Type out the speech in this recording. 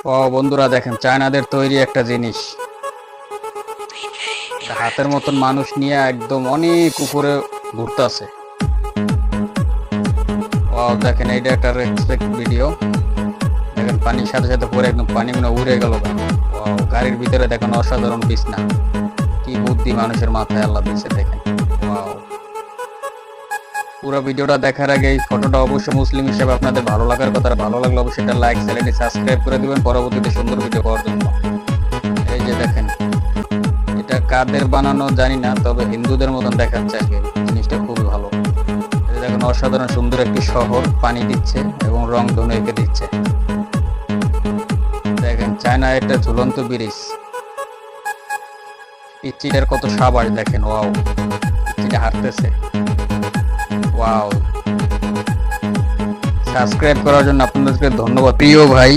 ও বন্ধুরা দেখেন, চায়নাদের তৈরি একটা জিনিস, হাতের মতন মানুষ নিয়ে একদম অনেক উপরে ঘুরতেছে। ও দেখেন, এইটা একটা রেসপেক্ট ভিডিও। দেখেন পানির সাথে সাথে পরে একদম পানিগুলো উড়ে গেল। গাড়ির ভিতরে দেখেন অসাধারণ বিছনা, কি বুদ্ধি মানুষের মাথায় আল্লাহ দিচ্ছে দেখেন। ওয়াও, পুরো ভিডিওটা দেখার আগে এই ফটোটা অবশ্যই মুসলিম হিসেবে আপনাদের ভালো লাগার কথা, ভালো লাগলে অবশ্যই এটা লাইক, চ্যানেলটি সাবস্ক্রাইব করে দিবেন পরবর্তীতে সুন্দর ভিডিও পাওয়ার জন্য। এই যে দেখেন, এটা কাদের বানানো জানি না, তবে হিন্দুদের মতন দেখাচ্ছে আগে, জিনিসটা খুবই ভালো। এই দেখেন অসাধারণ সুন্দর একটি শহর পানি দিচ্ছে এবং রং ধনু এঁকে দিচ্ছে। দেখেন চায়না একটা ঝুলন্ত ব্রিজ, পিচ্চিটার কত সাবাস দেখেন। ওয়াও, পিচ্চিটা হাঁটতেছে। ওয়াও, সাবস্ক্রাইব করার জন্য আপনাদেরকে ধন্যবাদ প্রিয় ভাই।